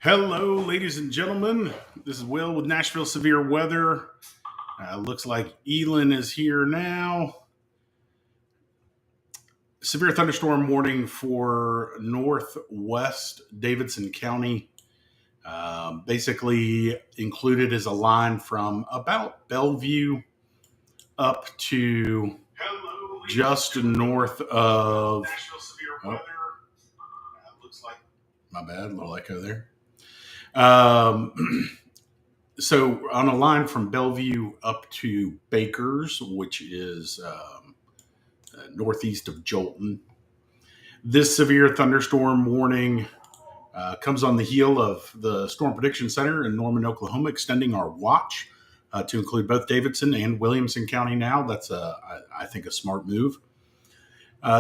Hello, ladies and gentlemen. This is Will with Nashville Severe Weather. Looks like Elin is here now. Severe thunderstorm warning for northwest Davidson County. Basically, included is a line from about Bellevue up to just north of. Oh, looks like my bad, a little echo there. So on a line from Bellevue up to Bakers, which is northeast of Jolton, this severe thunderstorm warning comes on the heel of the Storm Prediction Center in Norman, Oklahoma, extending our watch to include both Davidson and Williamson County now. That's, I think, a smart move.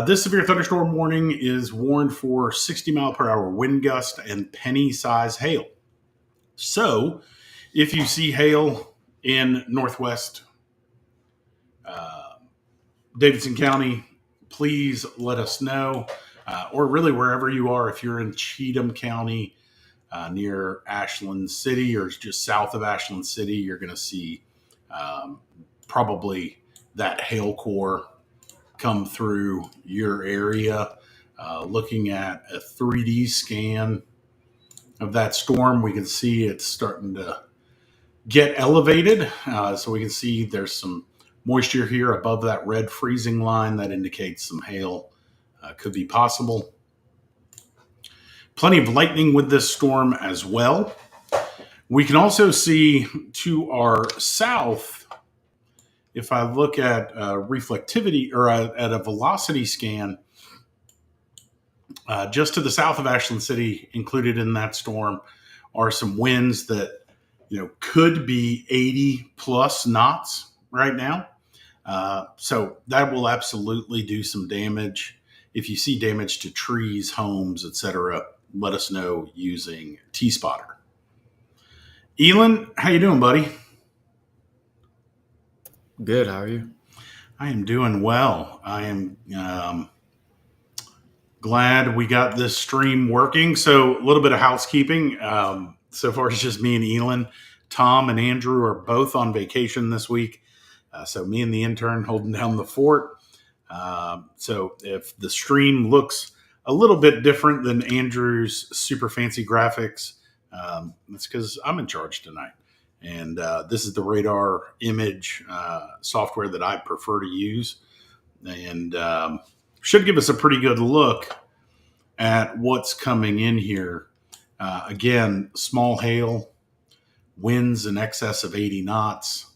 This severe thunderstorm warning is warned for 60-mile-per-hour wind gust and penny-size hail. So if you see hail in northwest Davidson County, please let us know, or really wherever you are. If you're in Cheatham County, near Ashland City, or just south of Ashland City, you're going to see probably that hail core come through your area. Looking at a 3D scan of that storm, we can see it's starting to get elevated. So we can see there's some moisture here above that red freezing line that indicates some hail could be possible. Plenty of lightning with this storm as well. We can also see to our south, if I look at reflectivity or at a velocity scan, just to the south of Ashland City, included in that storm, are some winds that could be 80 plus knots right now. So that will absolutely do some damage. If you see damage to trees, homes, etc., let us know using T-Spotter. Elin, how you doing, buddy? Good. How are you? I am doing well. I am glad we got this stream working. So a little bit of housekeeping. So far, it's just me and Elin. Tom and Andrew are both on vacation this week. So me and the intern holding down the fort. So if the stream looks a little bit different than Andrew's super fancy graphics, that's because I'm in charge tonight. And this is the radar image software that I prefer to use. And should give us a pretty good look at what's coming in here. Again, small hail, winds in excess of 80 knots,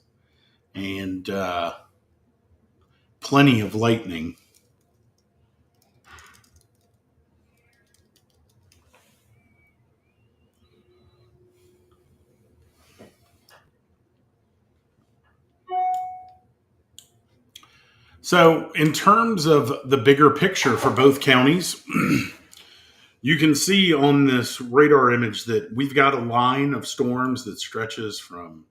and plenty of lightning. So in terms of the bigger picture for both counties, you can see on this radar image that we've got a line of storms that stretches from,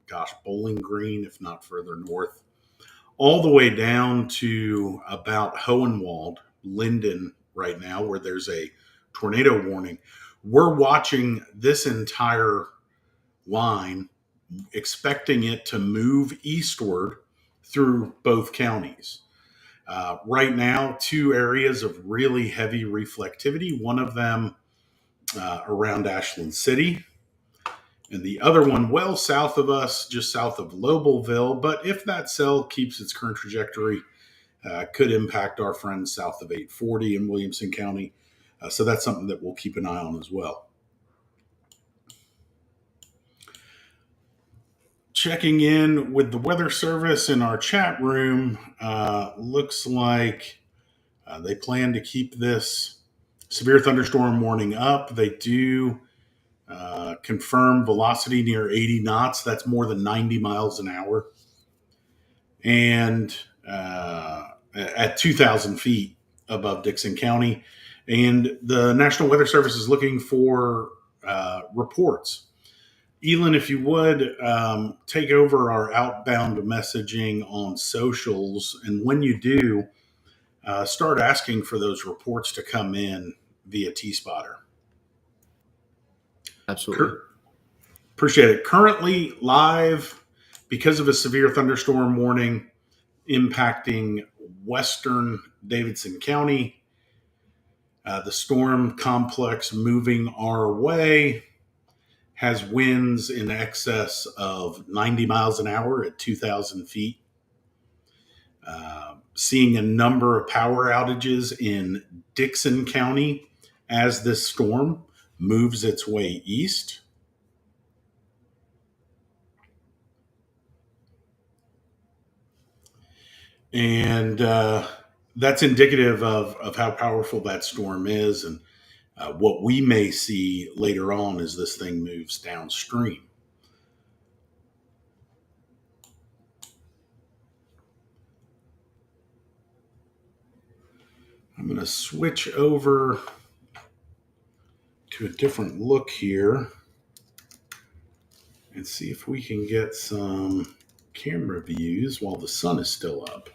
Bowling Green, if not further north, all the way down to about Hohenwald, Linden right now, where there's a tornado warning. We're watching this entire line, expecting it to move eastward through both counties. Right now, two areas of really heavy reflectivity, one of them around Ashland City, and the other one well south of us, just south of Lobelville. But if that cell keeps its current trajectory, could impact our friends south of 840 in Williamson County. So that's something that we'll keep an eye on as well. Checking in with the Weather Service in our chat room, looks like they plan to keep this severe thunderstorm warning up. They do confirm velocity near 80 knots. That's more than 90 miles an hour. And at 2,000 feet above Dixon County. And the National Weather Service is looking for reports. Elin, if you would, take over our outbound messaging on socials. And when you do, start asking for those reports to come in via T-Spotter. Absolutely. Appreciate it. Currently live because of a severe thunderstorm warning impacting western Davidson County. The storm complex moving our way has winds in excess of 90 miles an hour at 2,000 feet. Seeing a number of power outages in Dixon County as this storm moves its way east. And that's indicative of how powerful that storm is. And what we may see later on as this thing moves downstream. I'm going to switch over to a different look here and see if we can get some camera views while the sun is still up.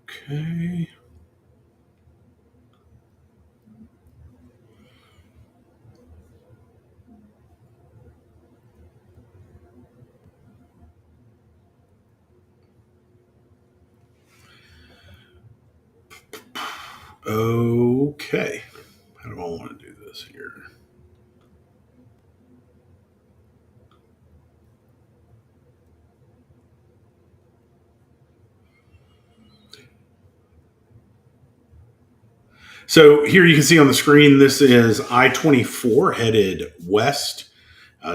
Okay. Okay. How do I want to do this here? So here you can see on the screen, this is I-24 headed west,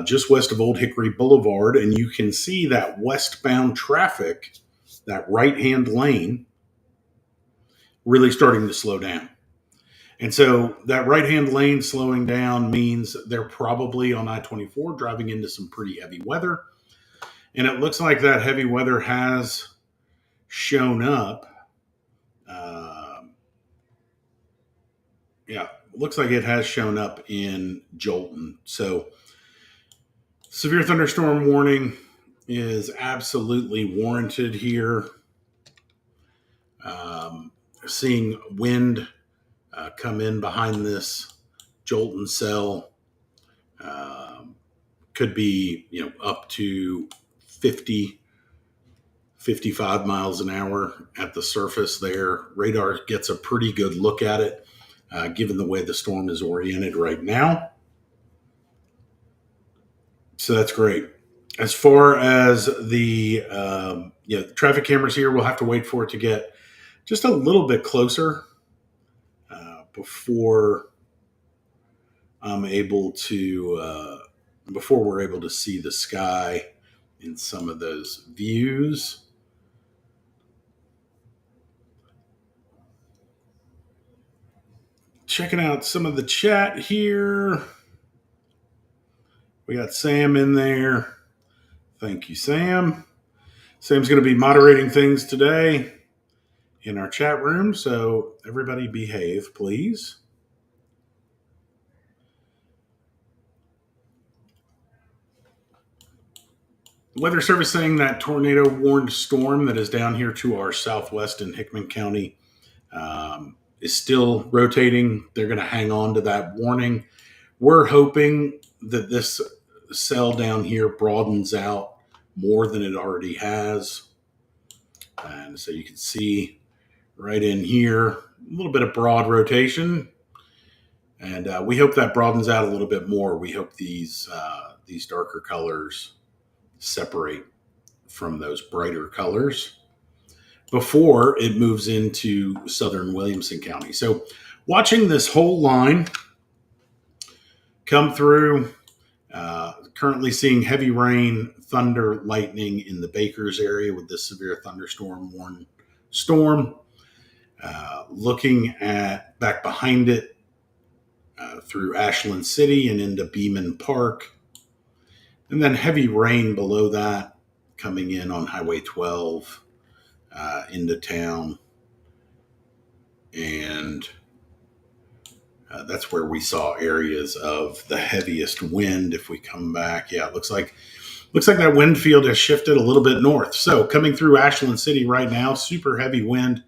just west of Old Hickory Boulevard. And you can see that westbound traffic, that right-hand lane, really starting to slow down. And so that right-hand lane slowing down means they're probably on I-24 driving into some pretty heavy weather. And it looks like that heavy weather has shown up. Yeah, looks like it has shown up in Jolton. So severe thunderstorm warning is absolutely warranted here. Seeing wind come in behind this Jolton cell could be, up to 50, 55 miles an hour at the surface there. Radar gets a pretty good look at it, given the way the storm is oriented right now. So that's great. As far as the traffic cameras here, we'll have to wait for it to get just a little bit closer before I'm able to before we're able to see the sky in some of those views. Checking out some of the chat here. We got Sam in there. Thank you, Sam. Sam's going to be moderating things today in our chat room, so everybody behave, please. The Weather Service saying that tornado warned storm that is down here to our southwest in Hickman County is still rotating. They're going to hang on to that warning. We're hoping that this cell down here broadens out more than it already has. And so you can see right in here, a little bit of broad rotation. And we hope that broadens out a little bit more. We hope these darker colors separate from those brighter colors before it moves into southern Williamson County. So watching this whole line come through, currently seeing heavy rain, thunder, lightning in the Bakers area with this severe thunderstorm warned storm. Looking at back behind it through Ashland City and into Beeman Park. And then heavy rain below that coming in on Highway 12 into town. And that's where we saw areas of the heaviest wind. If we come back, it looks like Looks like that wind field has shifted a little bit north. So coming through Ashland City right now, super heavy wind.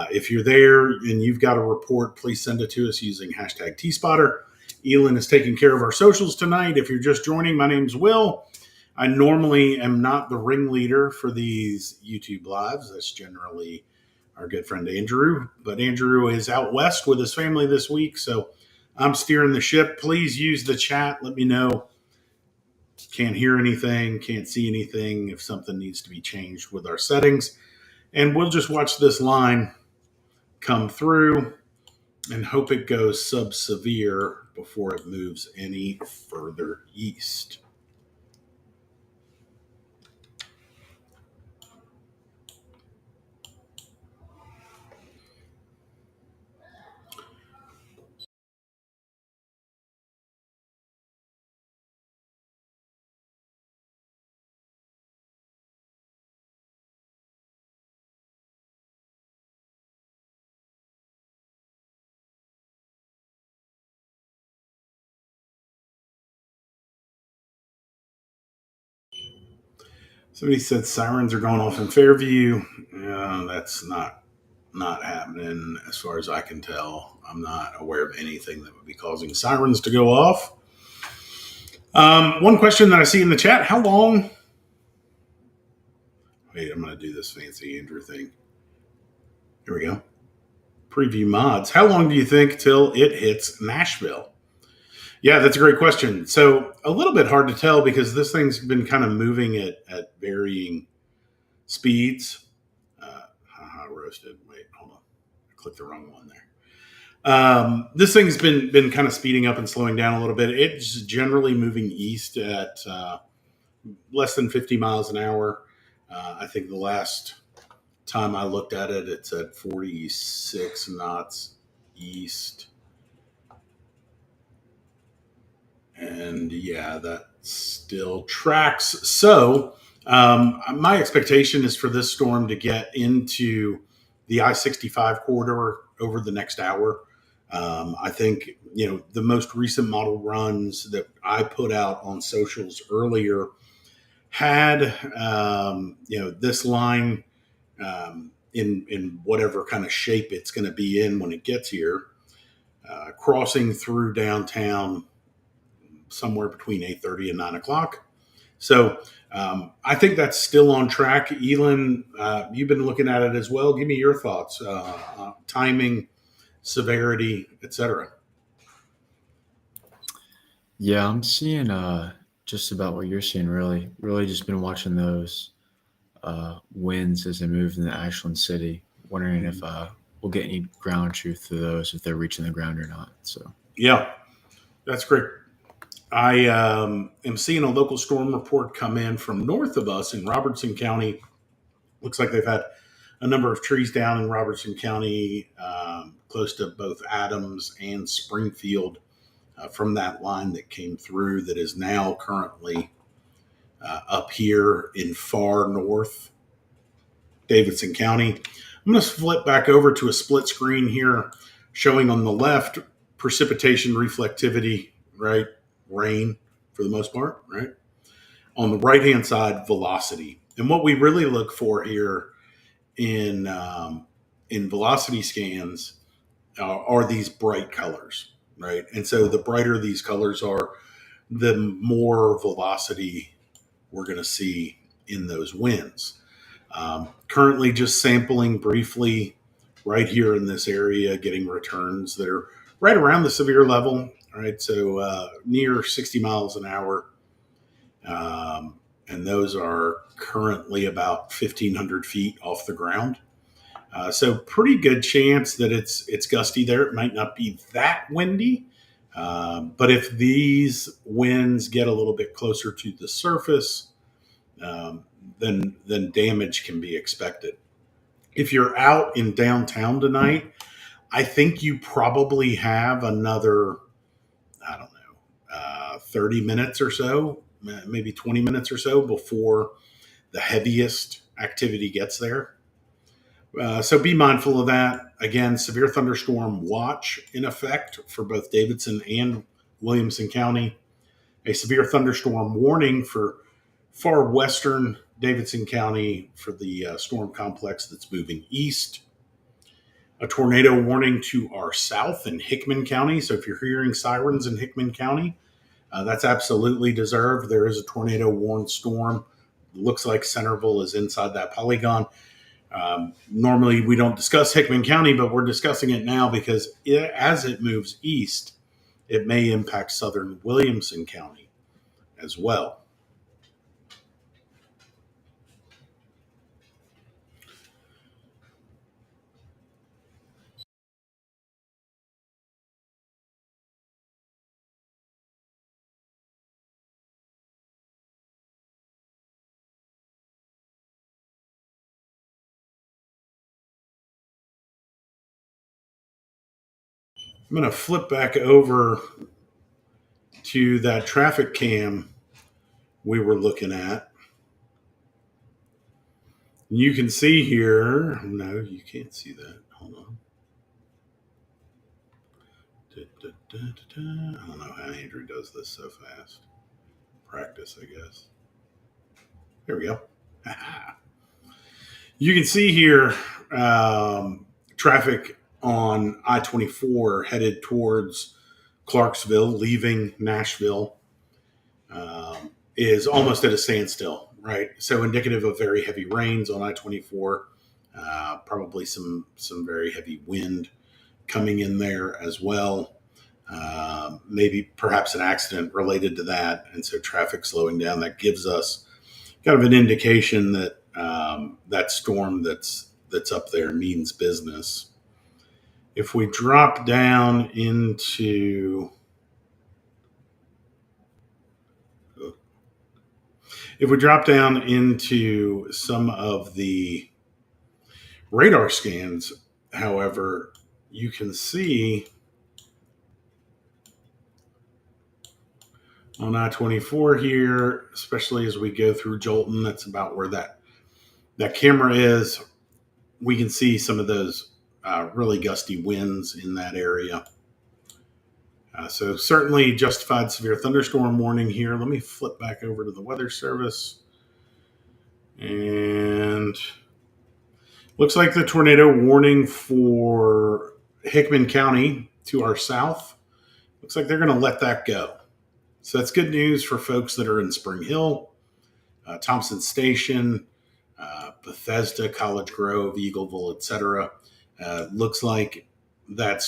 If you're there and you've got a report, please send it to us using hashtag TSpotter. Elin is taking care of our socials tonight. If you're just joining, my name's Will. I normally am not the ringleader for these YouTube lives. That's generally our good friend Andrew. But Andrew is out west with his family this week, so I'm steering the ship. Please use the chat. Let me know. Can't hear anything, can't see anything, if something needs to be changed with our settings. And we'll just watch this line come through and hope it goes sub-severe before it moves any further east. Somebody said sirens are going off in Fairview. That's not happening as far as I can tell. I'm not aware of anything that would be causing sirens to go off. One question that I see in the chat: how long? Wait, I'm going to do this fancy Andrew thing. Here we go. Preview mods. How long do you think till it hits Nashville? Yeah, that's a great question. So a little bit hard to tell because this thing's been kind of moving at varying speeds. Roasted. Wait, hold on. I clicked the wrong one there. This thing's been kind of speeding up and slowing down a little bit. It's generally moving east at less than 50 miles an hour. I think the last time I looked at it, it's at 46 knots east. And yeah, that still tracks. So my expectation is for this storm to get into the I-65 corridor over the next hour. I think, the most recent model runs that I put out on socials earlier had, this line in whatever kind of shape it's going to be in when it gets here, crossing through downtown somewhere between 8:30 and 9 o'clock. So I think that's still on track. Elin, you've been looking at it as well. Give me your thoughts, timing, severity, etc. Yeah, I'm seeing just about what you're seeing. Really, just been watching those winds as they move into Ashland City. Wondering if we'll get any ground truth to those, if they're reaching the ground or not. So Yeah, that's great. I am seeing a local storm report come in from north of us in Robertson County. Looks like they've had a number of trees down in Robertson County, close to both Adams and Springfield, from that line that came through that is now currently up here in far north Davidson County. I'm going to flip back over to a split screen here showing on the left precipitation reflectivity, right? Rain for the most part, right? On the right hand side, velocity. And what we really look for here in velocity scans are these bright colors, right? And so the brighter these colors are, the more velocity we're going to see in those winds. Currently, just sampling briefly right here in this area, getting returns that are right around the severe level, right? So near 60 miles an hour. And those are currently about 1,500 feet off the ground. So pretty good chance that it's gusty there. It might not be that windy, but if these winds get a little bit closer to the surface, then damage can be expected. If you're out in downtown tonight, I think you probably have another, I don't know, 30 minutes or so, maybe 20 minutes or so before the heaviest activity gets there. So be mindful of that. Again, severe thunderstorm watch in effect for both Davidson and Williamson County. A severe thunderstorm warning for far western Davidson County for the storm complex that's moving east. A tornado warning to our south in Hickman County. So if you're hearing sirens in Hickman County, that's absolutely deserved. There is a tornado warned storm. Looks like Centerville is inside that polygon. Normally, we don't discuss Hickman County, but we're discussing it now because as it moves east, it may impact southern Williamson County as well. I'm going to flip back over to that traffic cam we were looking at. You can see here, no, you can't see that. Hold on. I don't know how Andrew does this so fast. Practice, I guess. There we go. You can see here traffic on I-24 headed towards Clarksville, leaving Nashville, is almost at a standstill, right? So indicative of very heavy rains on I-24, probably some very heavy wind coming in there as well. Maybe perhaps an accident related to that, and so traffic slowing down. That gives us kind of an indication that that storm that's up there means business. If we drop down into some of the radar scans, however, you can see on I-24 here, especially as we go through Jolton, that's about where that camera is. We can see some of those really gusty winds in that area. So certainly justified severe thunderstorm warning here. Let me flip back over to the Weather Service. And looks like the tornado warning for Hickman County to our south, looks like they're going to let that go. So that's good news for folks that are in Spring Hill, Thompson Station, Bethesda, College Grove, Eagleville, etc. Looks like that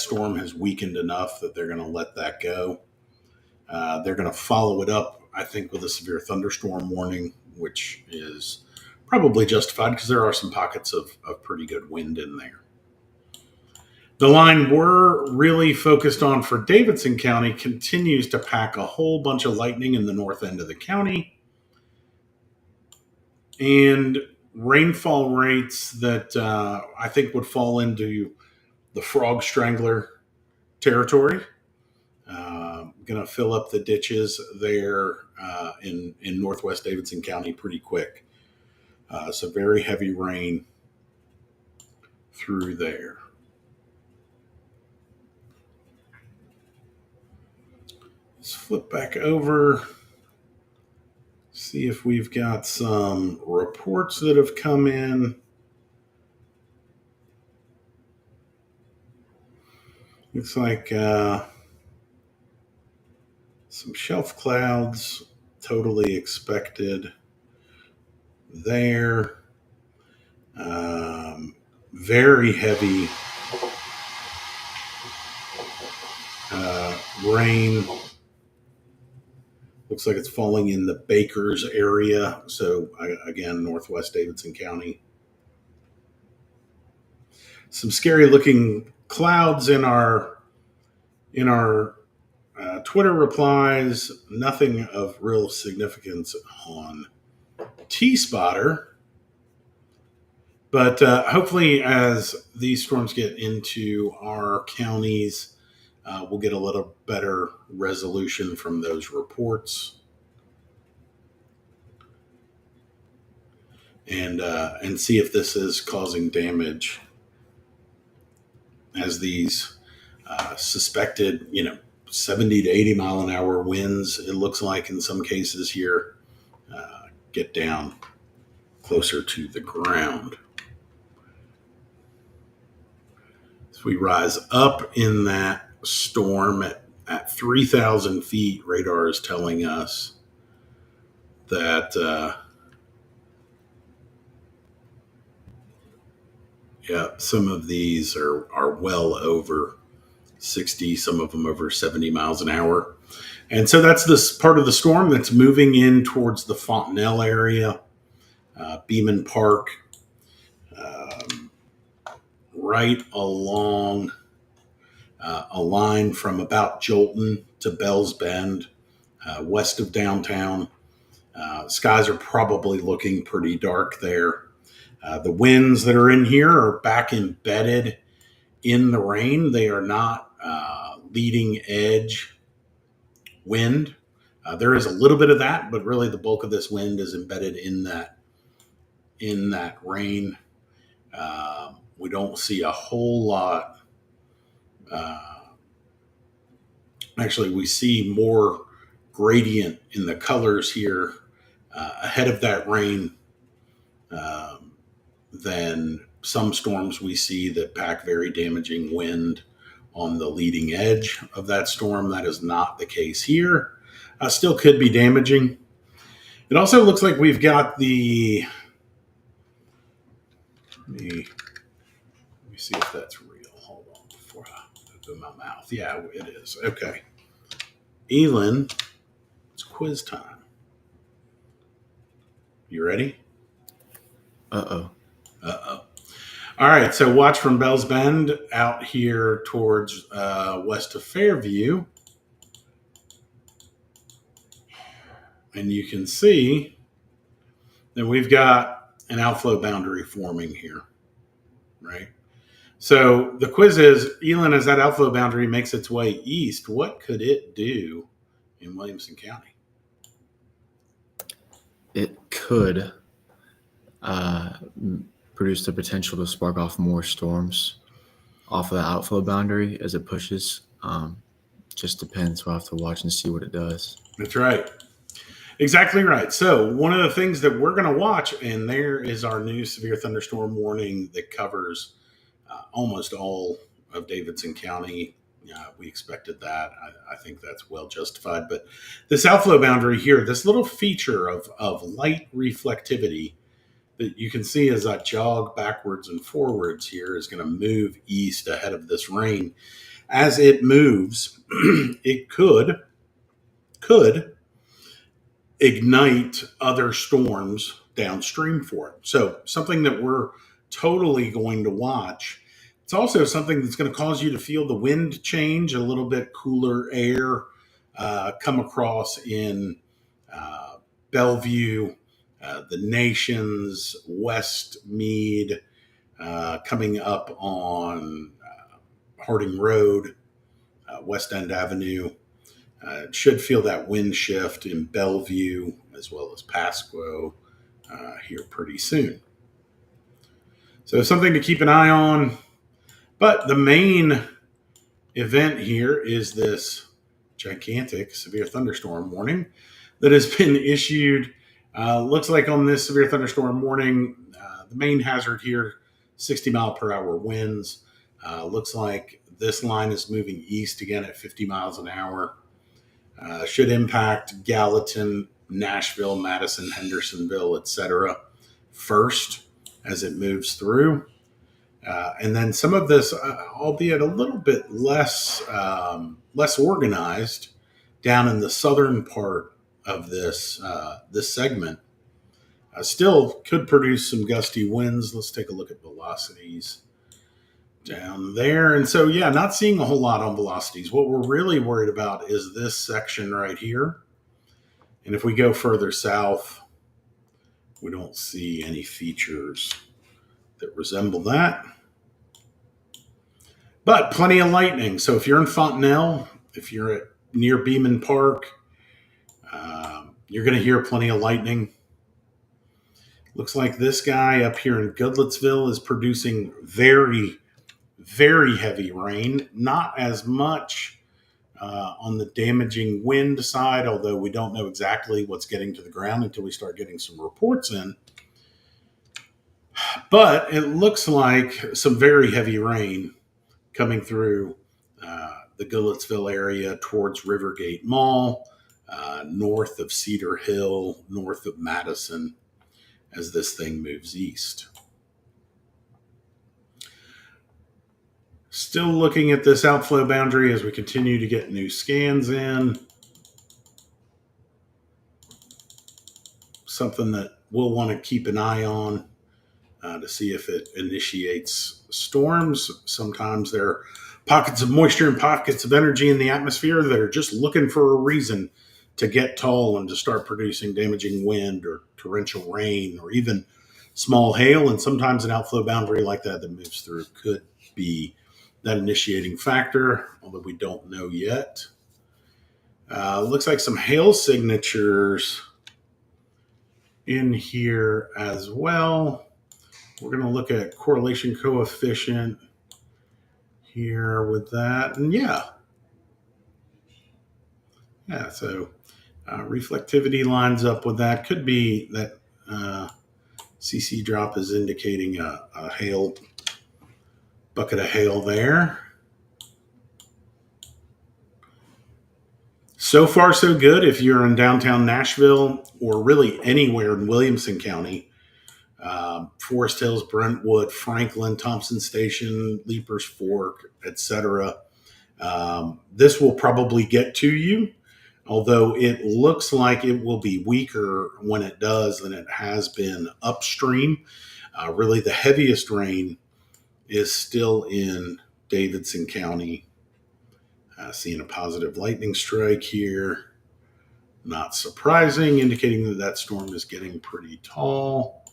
storm has weakened enough that they're going to let that go. They're going to follow it up, I think, with a severe thunderstorm warning, which is probably justified because there are some pockets of pretty good wind in there. The line we're really focused on for Davidson County continues to pack a whole bunch of lightning in the north end of the county and rainfall rates that I think would fall into the frog strangler territory. Going to fill up the ditches there in northwest Davidson County pretty quick. So very heavy rain through there. Let's flip back over, see if we've got some reports that have come in. Looks like some shelf clouds, totally expected there. Very heavy rain. Looks like it's falling in the Bakers area. So again, northwest Davidson County. Some scary looking clouds in our Twitter replies. Nothing of real significance on T-Spotter. But hopefully as these storms get into our counties, we'll get a little better resolution from those reports, and see if this is causing damage as these suspected, 70 to 80 mile an hour winds, it looks like in some cases here, get down closer to the ground. As we rise up in that storm at 3,000 feet, radar is telling us that, some of these are well over 60, some of them over 70 miles an hour. And so that's this part of the storm that's moving in towards the Fontenelle area, Beeman Park, um, right along a line from about Jolton to Bells Bend, west of downtown. Skies are probably looking pretty dark there. The winds that are in here are back embedded in the rain. They are not leading edge wind. There is a little bit of that, but really the bulk of this wind is embedded in that rain. We don't see a whole lot. Actually, we see more gradient in the colors here ahead of that rain than some storms we see that pack very damaging wind on the leading edge of that storm. That is not the case here. Still could be damaging. It also looks like we've got the. Let me see if that's real. Hold on before I open my mouth. Yeah, it is. Okay. Elin, it's quiz time. You ready? Uh-oh. All right, so watch from Bells Bend out here towards west of Fairview. And you can see that we've got an outflow boundary forming here, right? So the quiz is, Elin, as that outflow boundary makes its way east, what could it do in Williamson County? It could produce the potential to spark off more storms off of the outflow boundary as it pushes. Just depends. We'll have to watch and see what it does. That's right. Exactly right. So one of the things that we're going to watch, and there is our new severe thunderstorm warning that covers almost all of Davidson County. We expected that. I think that's well justified. But this outflow boundary here, this little feature of light reflectivity that you can see as I jog backwards and forwards here is going to move east ahead of this rain. As it moves, it could ignite other storms downstream for it. So something that we're totally going to watch. It's also something that's going to cause you to feel the wind change, a little bit cooler air come across in Bellevue, the Nations, Westmead, coming up on Harding Road, West End Avenue. Should feel that wind shift in Bellevue as well as Pasco here pretty soon. So something to keep an eye on. But the main event here is this gigantic severe thunderstorm warning that has been issued. Looks like on this severe thunderstorm warning, the main hazard here, 60 mile per hour winds. Looks like this line is moving east again at 50 miles an hour. Should impact Gallatin, Nashville, Madison, Hendersonville, etc. first as it moves through. And then some of this, albeit a little bit less organized, down in the southern part of this segment, still could produce some gusty winds. Let's take a look at velocities down there. And so, not seeing a whole lot on velocities. What we're really worried about is this section right here. And if we go further south, we don't see any features that resemble that. But plenty of lightning. So if you're in Fontenelle, if you're near Beeman Park, you're going to hear plenty of lightning. Looks like this guy up here in Goodlettsville is producing very, very heavy rain. Not as much on the damaging wind side, although we don't know exactly what's getting to the ground until we start getting some reports in. But it looks like some very heavy rain coming through the Goodlettsville area towards Rivergate Mall, north of Cedar Hill, north of Madison, as this thing moves east. Still looking at this outflow boundary as we continue to get new scans in. Something that we'll want to keep an eye on to see if it initiates storms. Sometimes there are pockets of moisture and pockets of energy in the atmosphere that are just looking for a reason to get tall and to start producing damaging wind or torrential rain or even small hail. And sometimes an outflow boundary like that moves through could be that initiating factor, although we don't know yet. Looks like some hail signatures in here as well. We're going to look at correlation coefficient here with that. And so reflectivity lines up with that. Could be that CC drop is indicating a hail bucket of hail there. So far, so good. If you're in downtown Nashville or really anywhere in Williamson County, Forest Hills, Brentwood, Franklin, Thompson Station, Leapers Fork, etc. This will probably get to you, although it looks like it will be weaker when it does than it has been upstream. Really, the heaviest rain is still in Davidson County. Seeing a positive lightning strike here. Not surprising, indicating that that storm is getting pretty tall.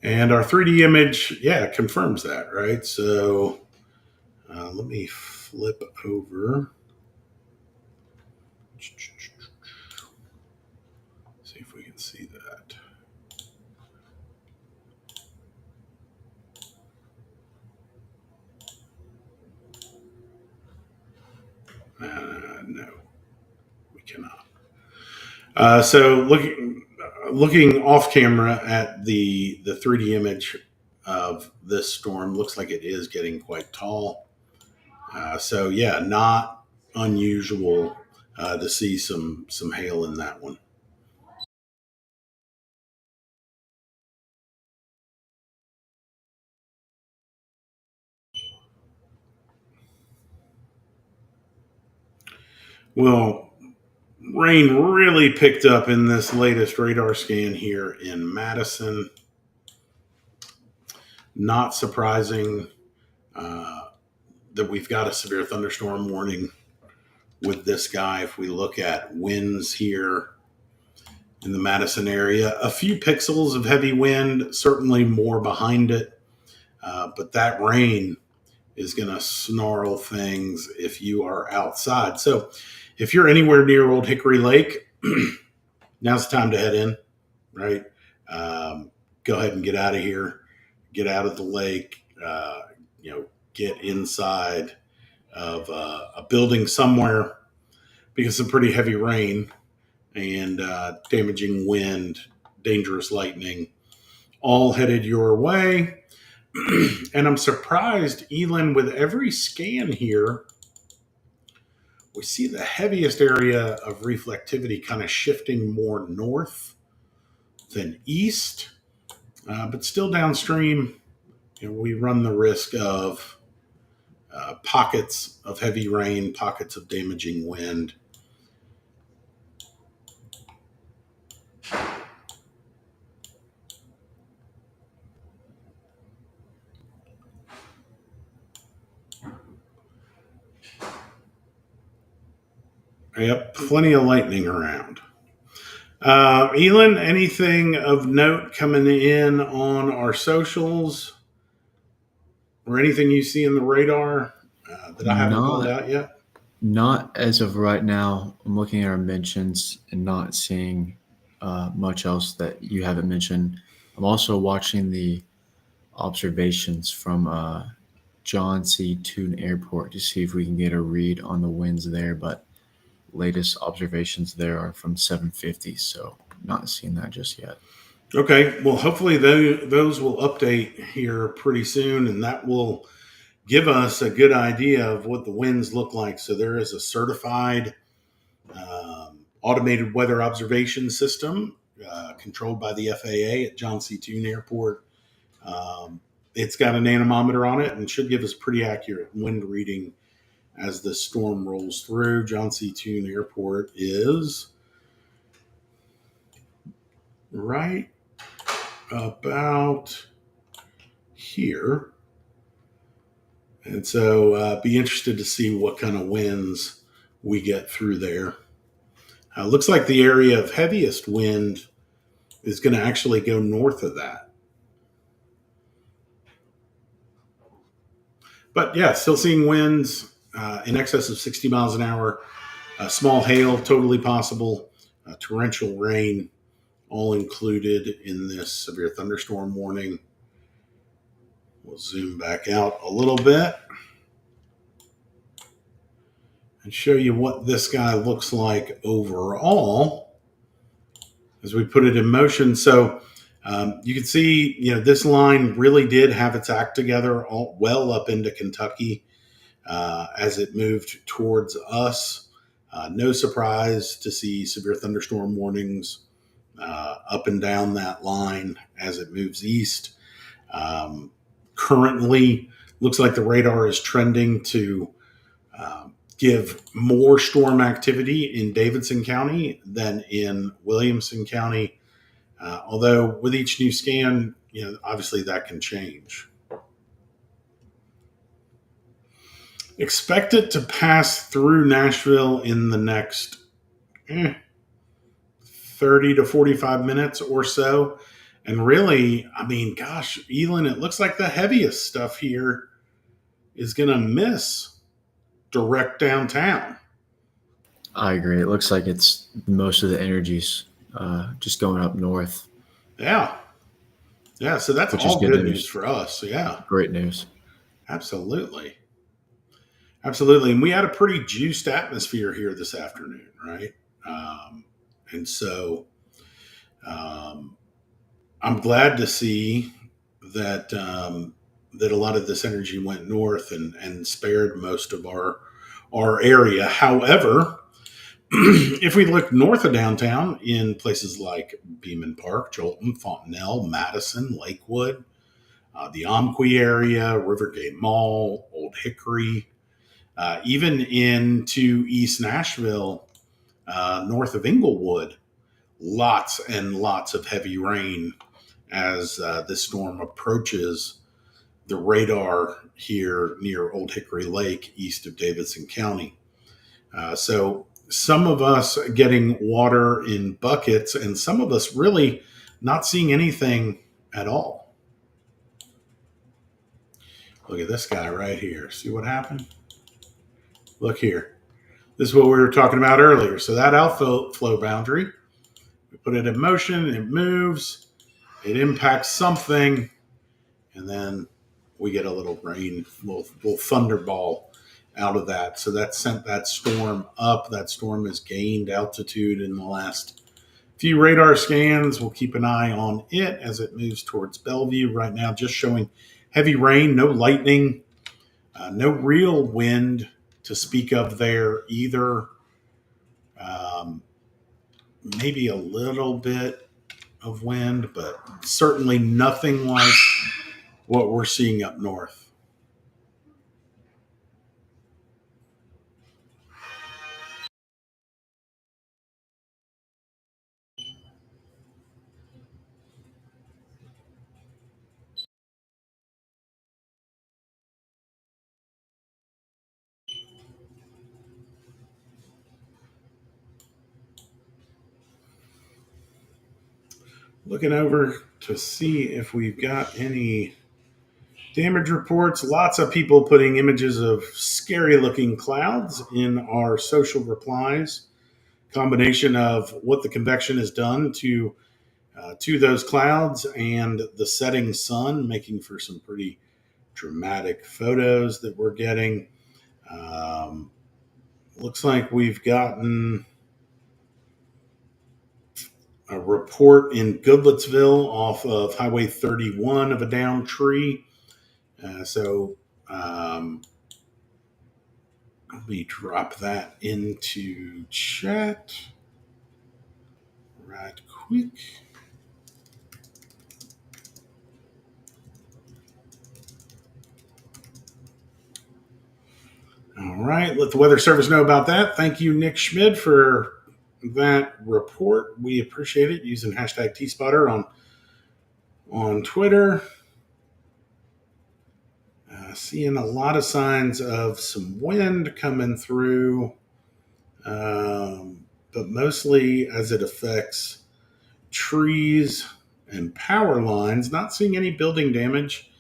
And our 3D image, confirms that, right? So let me flip over. See if we can see that. No, we cannot. So looking off camera at the 3D image of this storm, looks like it is getting quite tall. Not unusual to see some hail in that one. Well, rain really picked up in this latest radar scan here in Madison. Not surprising that we've got a severe thunderstorm warning with this guy. If we look at winds here in the Madison area, a few pixels of heavy wind, certainly more behind it. But that rain is going to snarl things if you are outside. So if you're anywhere near Old Hickory Lake, now's the time to head in, right? Go ahead and get out of here, get out of the lake, get inside of a building somewhere, because some pretty heavy rain and damaging wind, dangerous lightning, all headed your way. And I'm surprised, Elin, with every scan here, we see the heaviest area of reflectivity kind of shifting more north than east, but still downstream. We run the risk of pockets of heavy rain, pockets of damaging wind. Yep, plenty of lightning around. Elin, anything of note coming in on our socials or anything you see in the radar that I haven't called out yet? Not as of right now. I'm looking at our mentions and not seeing much else that you haven't mentioned. I'm also watching the observations from John C. Toon Airport to see if we can get a read on the winds there, but latest observations there are from 750, so not seeing that just yet. Okay, well, hopefully those will update here pretty soon, and that will give us a good idea of what the winds look like. So there is a certified automated weather observation system controlled by the FAA at John C. Toon Airport. It's got an anemometer on it and should give us pretty accurate wind reading as the storm rolls through. John C. Toon Airport is right about here. And so be interested to see what kind of winds we get through there. Looks like the area of heaviest wind is going to actually go north of that. But yeah, still seeing winds in excess of 60 miles an hour. Small hail, totally possible. Torrential rain, all included in this severe thunderstorm warning. We'll zoom back out a little bit and show you what this guy looks like overall as we put it in motion. So you can see, this line really did have its act together well up into Kentucky as it moved towards us. No surprise to see severe thunderstorm warnings up and down that line as it moves east. Currently, looks like the radar is trending to give more storm activity in Davidson County than in Williamson County. Although with each new scan, obviously that can change. Expect it to pass through Nashville in the next 30 to 45 minutes or so. And really, gosh, Elin, it looks like the heaviest stuff here is going to miss direct downtown. I agree. It looks like it's most of the energy's just going up north. Yeah. Yeah, so that's all good news for us. Yeah. Great news. Absolutely. Absolutely. And we had a pretty juiced atmosphere here this afternoon, right? And so I'm glad to see that that a lot of this energy went north and spared most of our area. However, if we look north of downtown in places like Beeman Park, Jolton, Fontanelle, Madison, Lakewood, the Umpqua area, Rivergate Mall, Old Hickory, even into East Nashville, north of Inglewood, lots and lots of heavy rain as this storm approaches the radar here near Old Hickory Lake, east of Davidson County. So some of us getting water in buckets and some of us really not seeing anything at all. Look at this guy right here. See what happened? Look here. This is what we were talking about earlier. So that outflow boundary, we put it in motion, it moves, it impacts something, and then we get a little rain, little thunderball out of that. So that sent that storm up. That storm has gained altitude in the last few radar scans. We'll keep an eye on it as it moves towards Bellevue. Right now, just showing heavy rain, no lightning, no real wind to speak of there either. Maybe a little bit of wind, but certainly nothing like what we're seeing up north. Looking over to see if we've got any damage reports. Lots of people putting images of scary looking clouds in our social replies. Combination of what the convection has done to those clouds and the setting sun, making for some pretty dramatic photos that we're getting. Looks like we've gotten a report in Goodlettsville off of Highway 31 of a downed tree. So let me drop that into chat right quick. All right, let the Weather Service know about that. Thank you, Nick Schmid, for that report. We appreciate it, using hashtag TSpotter on Twitter. Seeing a lot of signs of some wind coming through, but mostly as it affects trees and power lines. Not seeing any building damage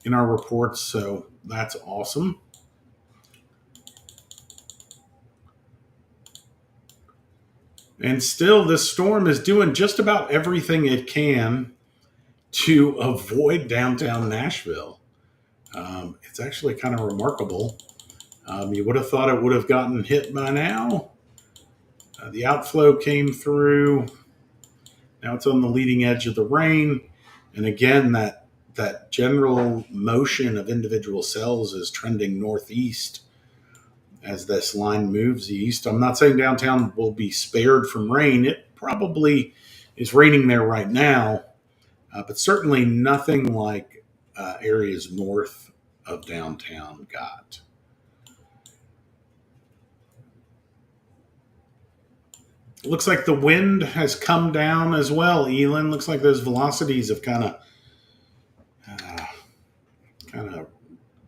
in our reports, so that's awesome. And still, this storm is doing just about everything it can to avoid downtown Nashville. It's actually kind of remarkable. You would have thought it would have gotten hit by now. The outflow came through. Now it's on the leading edge of the rain. And again, that general motion of individual cells is trending northeast as this line moves east. I'm not saying downtown will be spared from rain. It probably is raining there right now, but certainly nothing like areas north of downtown got. It looks like the wind has come down as well, Elin. Looks like those velocities have kind of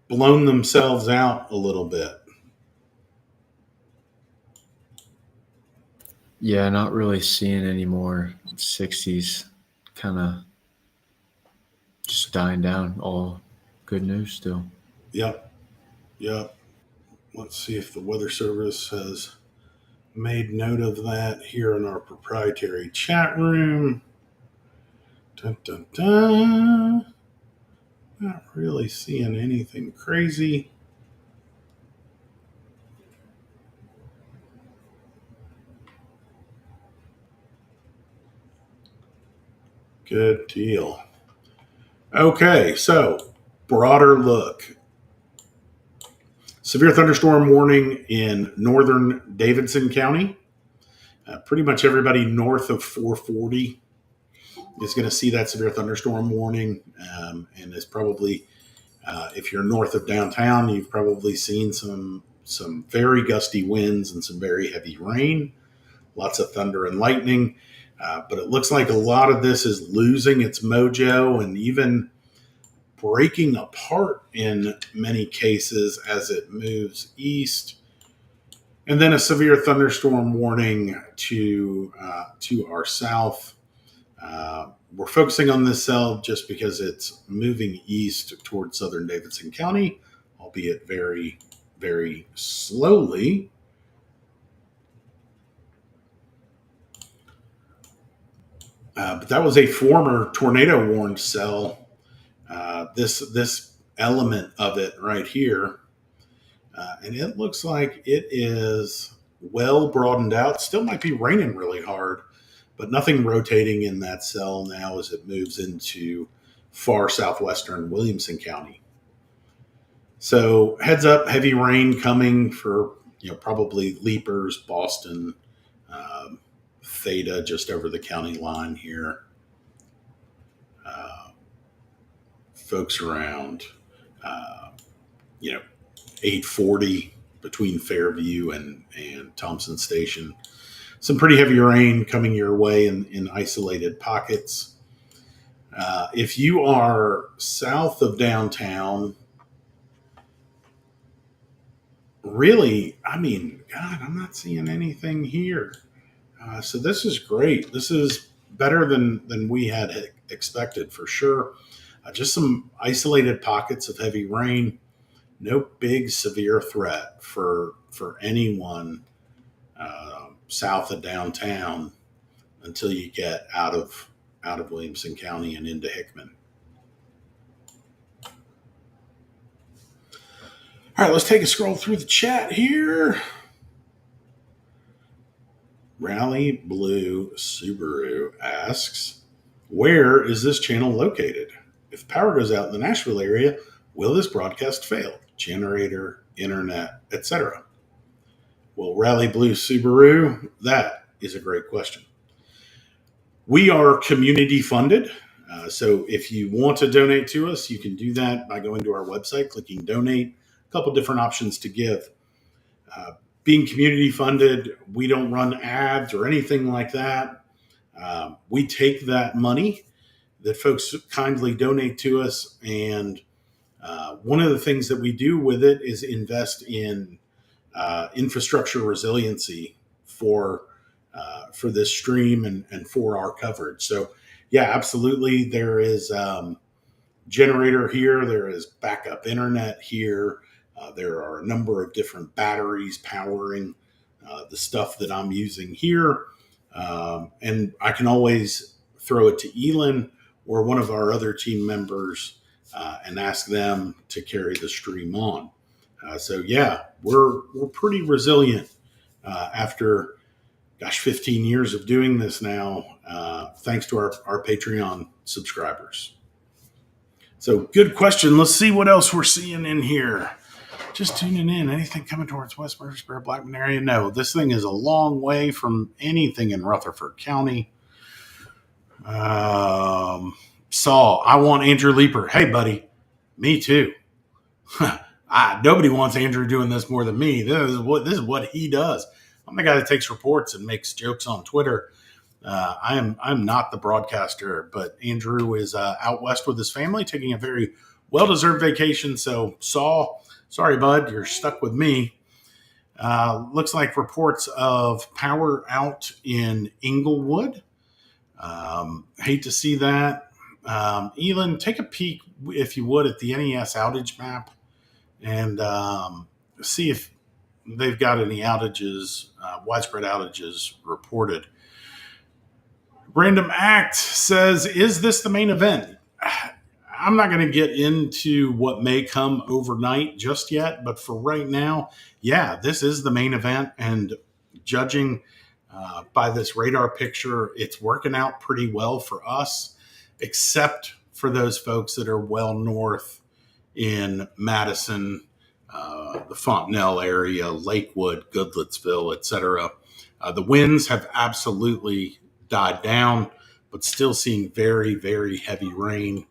blown themselves out a little bit. Yeah, not really seeing any more 60s, kind of just dying down. All good news still. Yep. Let's see if the Weather Service has made note of that here in our proprietary chat room. Dun, dun, dun. Not really seeing anything crazy. Good deal. Okay, so broader look. Severe thunderstorm warning in northern Davidson County. Pretty much everybody north of 440 is going to see that severe thunderstorm warning, and is probably, if you're north of downtown, you've probably seen some very gusty winds and some very heavy rain, lots of thunder and lightning. But it looks like a lot of this is losing its mojo and even breaking apart in many cases as it moves east. And then a severe thunderstorm warning to our south. We're focusing on this cell just because it's moving east towards southern Davidson County, albeit very, very slowly. But that was a former tornado warned cell. This element of it right here, and it looks like it is well broadened out. Still might be raining really hard, but nothing rotating in that cell now as it moves into far southwestern Williamson County. So heads up, heavy rain coming for probably Leapers, Boston, Theta, just over the county line here. Folks around, 840 between Fairview and Thompson Station. Some pretty heavy rain coming your way in isolated pockets. If you are south of downtown, really, God, I'm not seeing anything here. So this is great. This is better than we had expected for sure. Just some isolated pockets of heavy rain. No big severe threat for anyone south of downtown until you get out of Williamson County and into Hickman. All right, let's take a scroll through the chat here. Rally Blue Subaru asks, where is this channel located? If power goes out in the Nashville area, will this broadcast fail? Generator, internet, etc. Well, Rally Blue Subaru, that is a great question. We are community funded. So if you want to donate to us, you can do that by going to our website, clicking donate, a couple different options to give. Being community funded, we don't run ads or anything like that. We take that money that folks kindly donate to us, and one of the things that we do with it is invest in infrastructure resiliency for this stream and for our coverage. So, yeah, absolutely. There is generator here. There is backup internet here. There are a number of different batteries powering the stuff that I'm using here. And I can always throw it to Elin or one of our other team members and ask them to carry the stream on. So yeah, we're pretty resilient after, 15 years of doing this now, thanks to our Patreon subscribers. So good question. Let's see what else we're seeing in here. Just tuning in. Anything coming towards West Murfreesboro, Blackman area? No, this thing is a long way from anything in Rutherford County. Saul, I want Andrew Leeper. Hey, buddy. Me too. Nobody wants Andrew doing this more than me. This is what he does. I'm the guy that takes reports and makes jokes on Twitter. I'm not the broadcaster, but Andrew is out west with his family, taking a very well-deserved vacation. So, Saul, sorry, bud, you're stuck with me. Looks like reports of power out in Inglewood. Hate to see that. Elin, take a peek, if you would, at the NES outage map and see if they've got any outages, widespread outages reported. Random Act says, is this the main event? I'm not going to get into what may come overnight just yet, but for right now, yeah, this is the main event. And judging by this radar picture, it's working out pretty well for us, except for those folks that are well north in Madison, the Fontenelle area, Lakewood, Goodlettsville, etc. The winds have absolutely died down, but still seeing very, very heavy rain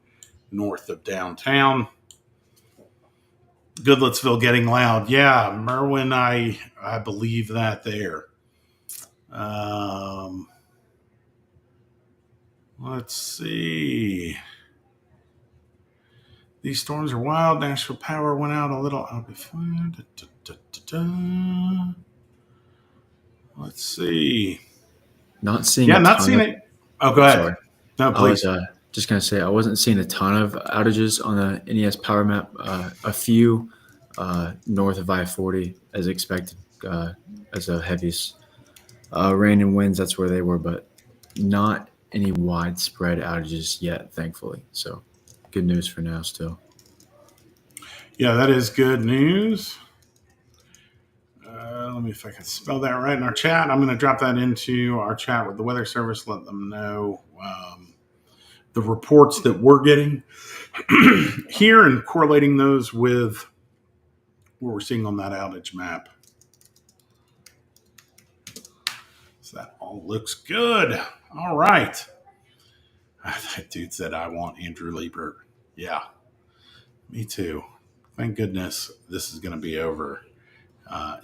north of downtown. Goodlettsville getting loud. Yeah, Merwin, I believe that there. Let's see. These storms are wild. Nashville power went out a little. I'll be fine. Let's see. Not seeing. Yeah, not seeing it. Oh, go ahead. Sorry. No, please. I was just going to say I wasn't seeing a ton of outages on the NES power map. A few north of I-40 as expected as the heaviest rain and winds. That's where they were, but not any widespread outages yet, thankfully. So good news for now still. Yeah, that is good news. Let me, if I can spell that right in our chat. I'm going to drop that into our chat with the Weather Service, let them know the reports that we're getting here and correlating those with what we're seeing on that outage map. So that all looks good. All right. That dude said, I want Andrew Liebert. Yeah, me too. Thank goodness this is going to be over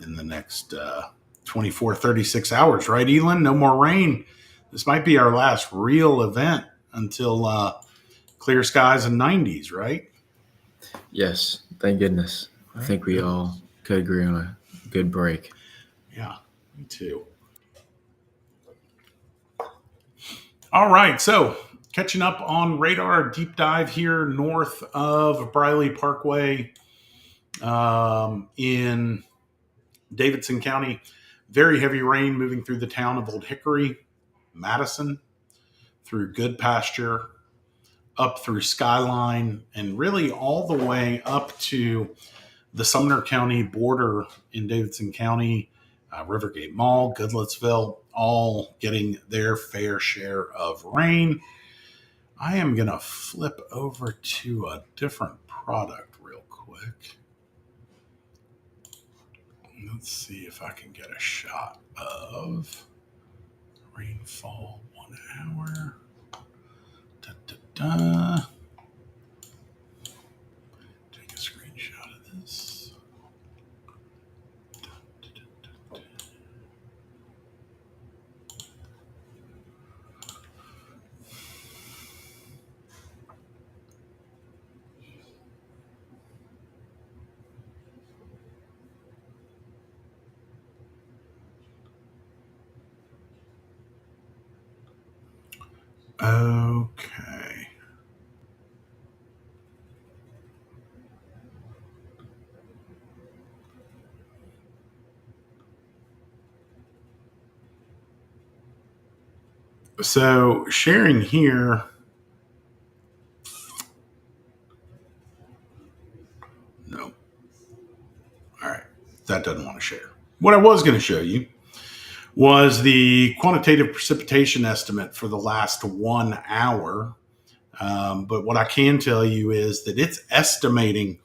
in the next 24, 36 hours, right, Elin? No more rain. This might be our last real event until clear skies and 90s, right? Yes, thank goodness. I think we all could agree on a good break. Yeah, me too. All right, so catching up on radar deep dive here north of Briley Parkway in Davidson County. Very heavy rain moving through the town of Old Hickory, Madison, through Goodpasture, up through Skyline, and really all the way up to the Sumner County border in Davidson County, Rivergate Mall, Goodlettsville, all getting their fair share of rain. I am going to flip over to a different product real quick. Let's see if I can get a shot of rainfall 1 hour. Da, da, da. Take a screenshot of this. Da, da, da, da, da. Okay. So sharing here. No. All right. That doesn't want to share. What I was going to show you was the quantitative precipitation estimate for the last 1 hour. But what I can tell you is that it's estimating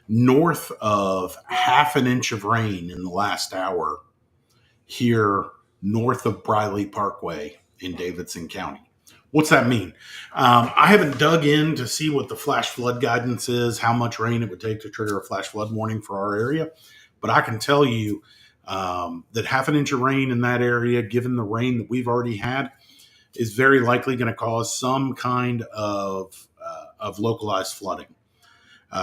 north of half an inch of rain in the last hour here north of Briley Parkway in Davidson County. What's that mean? I haven't dug in to see what the flash flood guidance is, how much rain it would take to trigger a flash flood warning for our area. But I can tell you that half an inch of rain in that area, given the rain that we've already had, is very likely going to cause some kind of localized flooding.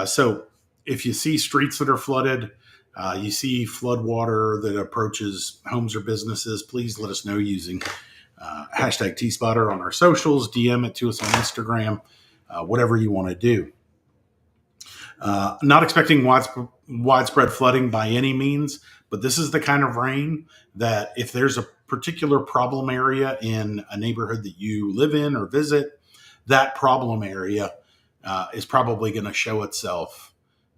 So if you see streets that are flooded, you see flood water that approaches homes or businesses, please let us know using hashtag T-Spotter on our socials, DM it to us on Instagram, whatever you want to do. Not expecting widespread flooding by any means, but this is the kind of rain that if there's a particular problem area in a neighborhood that you live in or visit, that problem area is probably going to show itself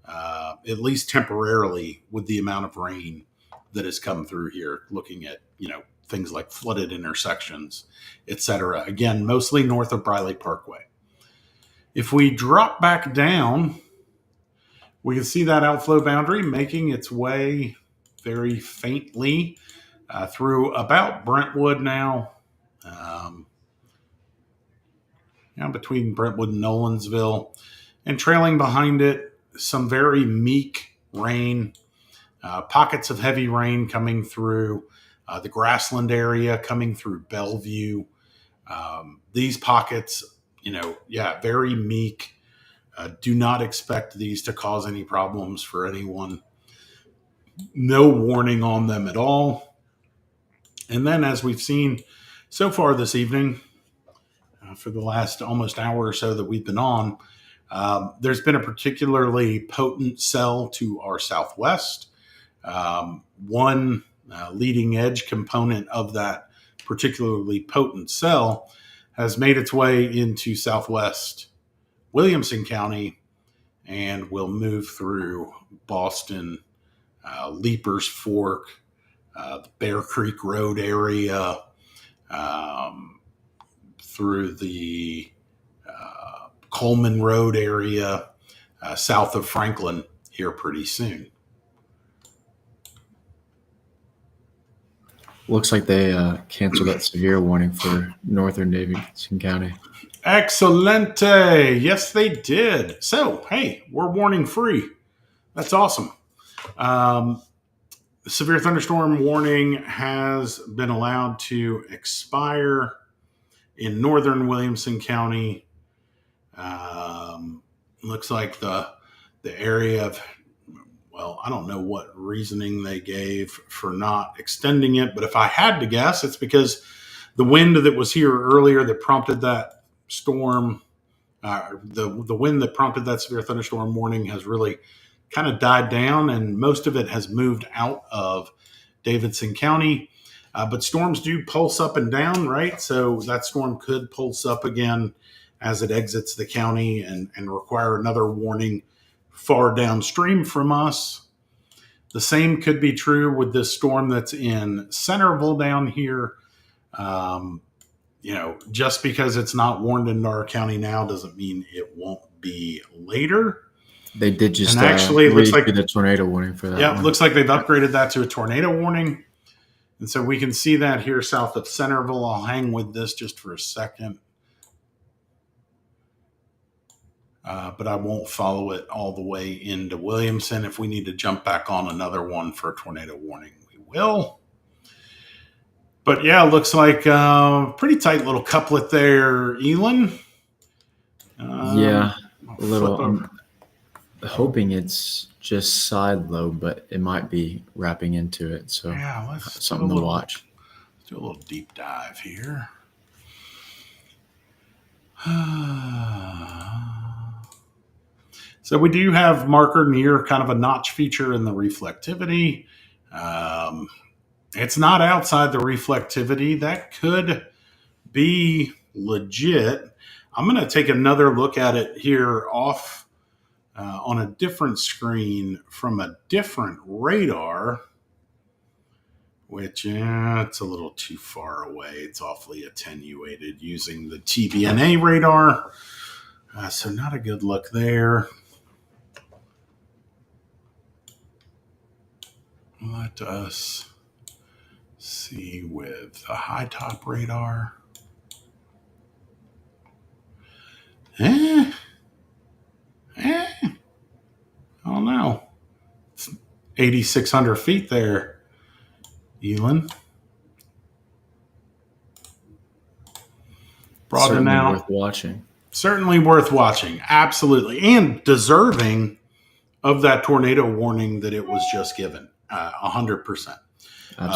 at least temporarily with the amount of rain that has come through here, looking at, things like flooded intersections, etc. Again, mostly north of Briley Parkway. If we drop back down, we can see that outflow boundary making its way very faintly through about Brentwood now, between Brentwood and Nolensville, and trailing behind it, some very meek rain, pockets of heavy rain coming through the Grassland area, coming through Bellevue. These pockets, very meek. Do not expect these to cause any problems for anyone. No warning on them at all. And then, as we've seen so far this evening, for the last almost hour or so that we've been on, there's been a particularly potent cell to our southwest. One leading edge component of that particularly potent cell has made its way into southwest Williamson County and will move through Boston, Leapers Fork, the Bear Creek Road area, through the Coleman Road area, south of Franklin here pretty soon. Looks like they canceled that severe warning for northern Davidson County. Excelente. Yes, they did. So, hey, we're warning free. That's awesome. The severe thunderstorm warning has been allowed to expire in northern Williamson County. Looks like the area of, I don't know what reasoning they gave for not extending it, but if I had to guess, it's because the wind that was here earlier that prompted that storm, the wind that prompted that severe thunderstorm warning has really kind of died down, and most of it has moved out of Davidson County. But storms do pulse up and down, right? So that storm could pulse up again as it exits the county and require another warning far downstream from us. The same could be true with this storm that's in Centerville down here. Just because it's not warned in our county now doesn't mean it won't be later. They did just And actually, it looks like the tornado warning for that. Yeah, one. it looks like they've upgraded that to a tornado warning. And so we can see that here south of Centerville. I'll hang with this just for a second. But I won't follow it all the way into Williamson. If we need to jump back on another one for a tornado warning, we will. But yeah, looks like a pretty tight little couplet there, Elon. Yeah, a little. I'm hoping it's just side low, but it might be wrapping into it. So yeah, let's something to watch. Let's do a little deep dive here. So we do have marker near, kind of a notch feature in the reflectivity. It's not outside the reflectivity. That could be legit. I'm going to take another look at it here off on a different screen from a different radar, which it's a little too far away. It's awfully attenuated using the TBNA radar. So not a good look there. Let us see with the high top radar. I don't know. It's 8,600 feet there, Elon. Broaden out. Worth watching. Certainly worth watching. Absolutely. And deserving of that tornado warning that it was just given. 100%.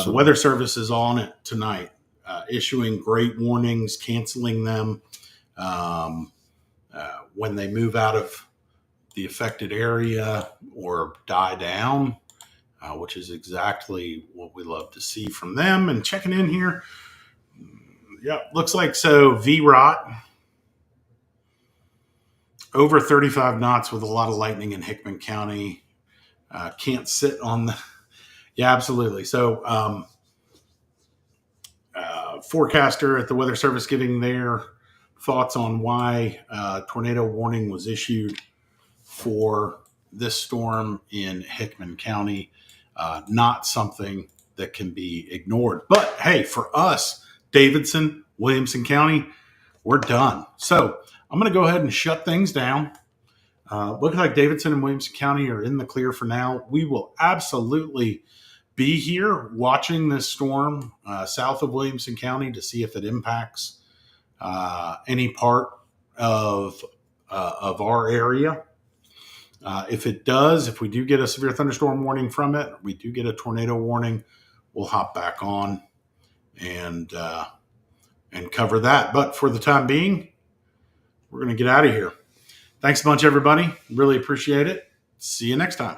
The Weather Service is on it tonight, issuing great warnings, canceling them when they move out of the affected area or die down, which is exactly what we love to see from them. And checking in here, yeah, looks like so VROT over 35 knots with a lot of lightning in Hickman County. Can't sit on the... Yeah, absolutely. So forecaster at the Weather Service giving their thoughts on why tornado warning was issued for this storm in Hickman County. Not something that can be ignored. But hey, for us, Davidson, Williamson County, we're done. So I'm going to go ahead and shut things down. Looks like Davidson and Williamson County are in the clear for now. We will absolutely be here watching this storm south of Williamson County to see if it impacts any part of our area. If it does, if we do get a severe thunderstorm warning from it, we do get a tornado warning, we'll hop back on and cover that. But for the time being, we're going to get out of here. Thanks a bunch, everybody. Really appreciate it. See you next time.